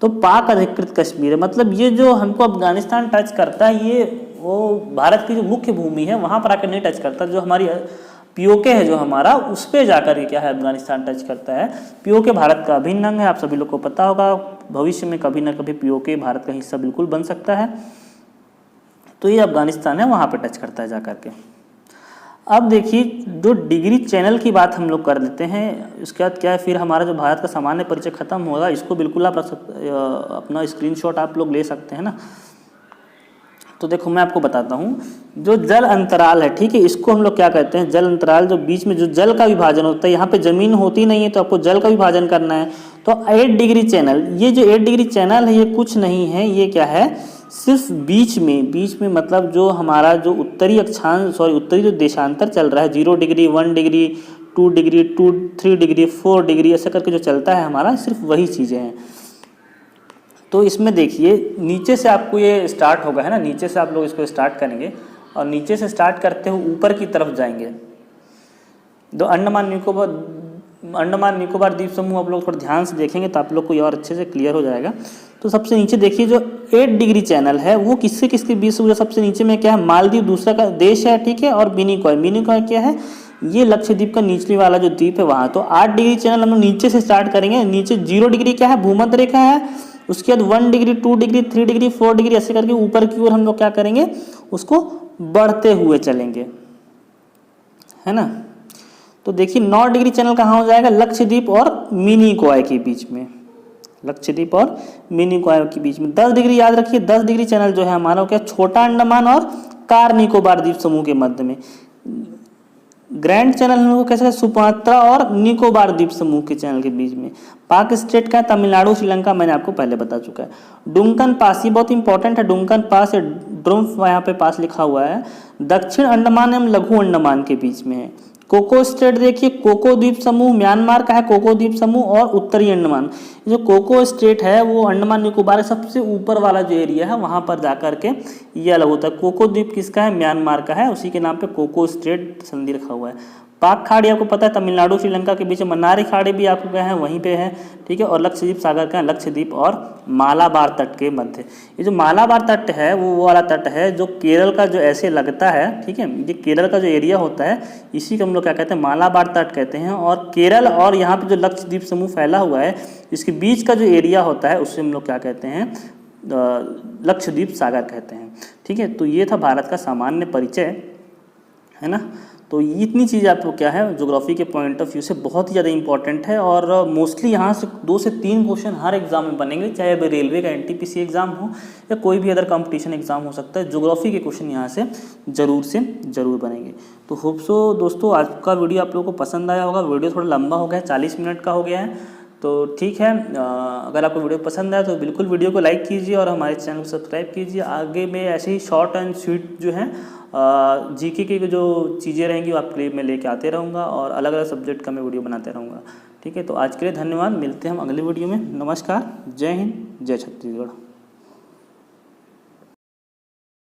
A: तो पाक अधिकृत कश्मीर है। मतलब ये जो हमको अफगानिस्तान टच करता है, ये वो भारत की जो मुख्य भूमि है वहाँ पर आकर नहीं टच करता। जो हमारी पीओके है जो हमारा, उस पर जाकर ये क्या है, अफगानिस्तान टच करता है। पीओके भारत का अभिन्न अंग है, आप सभी लोग को पता होगा। भविष्य में कभी ना कभी पीओके भारत का हिस्सा बिल्कुल बन सकता है। तो ये अफगानिस्तान है, वहाँ पर टच करता है जाकर के। अब देखिए, जो डिग्री चैनल की बात हम लोग कर लेते हैं, उसके बाद क्या है, फिर हमारा जो भारत का सामान्य परिचय खत्म होगा। इसको बिल्कुल आप अपना स्क्रीनशॉट आप लोग ले सकते हैं ना। तो देखो मैं आपको बताता हूँ, जो जल अंतराल है, ठीक है, इसको हम लोग क्या कहते हैं, जल अंतराल। जो बीच में जो जल का विभाजन होता है, यहाँ पे जमीन होती नहीं है तो आपको जल का विभाजन करना है। तो 8 डिग्री चैनल, ये जो 8 डिग्री चैनल है ये कुछ नहीं है, ये क्या है, सिर्फ बीच में मतलब जो हमारा जो उत्तरी उत्तरी जो देशांतर चल रहा है, 0 degree, 1 degree, 2 degree, 3 degree, 4 degree, ऐसे करके जो चलता है हमारा, सिर्फ वही चीज़ें हैं। तो इसमें देखिए, नीचे से आपको ये स्टार्ट होगा, है ना, नीचे से आप लोग इसको स्टार्ट करेंगे और नीचे से स्टार्ट करते हुए ऊपर की तरफ जाएंगे। तो अंडमान निकोबार द्वीप समूह आप लोग थोड़ा ध्यान से देखेंगे तो आप लोग को ये और अच्छे से क्लियर हो जाएगा। तो सबसे नीचे देखिए, जो 8 डिग्री चैनल है वो किससे किसके बीच में, सबसे नीचे में क्या है, मालदीव दूसरा का देश है, ठीक है, और मिनिकॉय क्या है, ये लक्षद्वीप का निचली वाला जो द्वीप है वहाँ। तो 8 डिग्री चैनल हम लोग नीचे से स्टार्ट करेंगे। नीचे 0 डिग्री क्या है, भूमध्य रेखा है। उसके बाद 1 डिग्री, 2 डिग्री, 3 डिग्री, 4 डिग्री, ऐसे करके ऊपर की ओर हम लोग क्या करेंगे, उसको बढ़ते हुए चलेंगे, है ना। तो देखिए 9 डिग्री चैनल कहाँ हो जाएगा, लक्षद्वीप और मिनिकॉय के बीच में, लक्षद्वीप और मिनिकॉय के बीच में। 10 डिग्री याद रखिए, 10 डिग्री चैनल जो है हमारा क्या, छोटा अंडमान और कार निकोबार द्वीप समूह के मध्य में। ग्रैंड चैनल हम लोग कैसे, सुमात्रा और निकोबार द्वीप समूह के चैनल के बीच में। पाक स्टेट का है, तमिलनाडु, श्रीलंका, मैंने आपको पहले बता चुका है। डुंकन पास, ये बहुत इंपॉर्टेंट है, डुंकन पास या ड्रुम्फ यहाँ पे पास लिखा हुआ है, दक्षिण अंडमान एवं लघु अंडमान के बीच में है। कोको स्टेट देखिए, कोको द्वीप समूह, म्यांमार का है कोको द्वीप समूह, और उत्तरी अंडमान। जो कोको स्टेट है वो अंडमान निकोबार सबसे ऊपर वाला जो एरिया है वहाँ पर जाकर के ये अलग होता है। कोको द्वीप किसका है, म्यांमार का है, उसी के नाम पे कोको स्टेट संधि रखा हुआ है। पाक खाड़ी आपको पता है, तमिलनाडु श्रीलंका के बीच में। मन्नारी खाड़ी भी आपको क्या है, वहीं पे है, ठीक है। और लक्षद्वीप सागर का, लक्षद्वीप और मालाबार तट के मध्य। ये जो मालाबार तट है वो वाला तट है जो केरल का जो ऐसे लगता है, ठीक है, ये केरल का जो एरिया होता है इसी को हम लोग क्या कहते हैं, मालाबार तट कहते हैं। और केरल और यहाँ पे जो लक्षद्वीप समूह फैला हुआ है, इसके बीच का जो एरिया होता है उसे हम लोग क्या कहते हैं, लक्षद्वीप सागर कहते हैं, ठीक है। तो ये था भारत का सामान्य परिचय, है ना। तो इतनी चीज़ आपको क्या है, ज्योग्राफी के पॉइंट ऑफ व्यू से बहुत ही ज़्यादा इंपॉर्टेंट है। और मोस्टली यहाँ से 2 से 3 क्वेश्चन हर एग्जाम में बनेंगे, चाहे अब रेलवे का NTPC एग्जाम हो या कोई भी अदर कंपटीशन एग्जाम हो सकता है। ज्योग्राफी के क्वेश्चन यहाँ से ज़रूर बनेंगे। तो होप सो दोस्तों आज का वीडियो आप लोगों को पसंद आया होगा। वीडियो थोड़ा लंबा हो गया है, 40 मिनट का हो गया है। तो ठीक है, अगर आपको वीडियो पसंद आए तो बिल्कुल वीडियो को लाइक कीजिए और हमारे चैनल को सब्सक्राइब कीजिए। आगे में ऐसे ही शॉर्ट एंड स्वीट जो हैं जीके की जो चीज़ें रहेंगी वो आपके लिए मैं लेके आते रहूँगा और अलग अलग सब्जेक्ट का मैं वीडियो बनाते रहूँगा। ठीक है, तो आज के लिए धन्यवाद, मिलते हैं हम अगले वीडियो में। नमस्कार, जय हिंद, जय छत्तीसगढ़।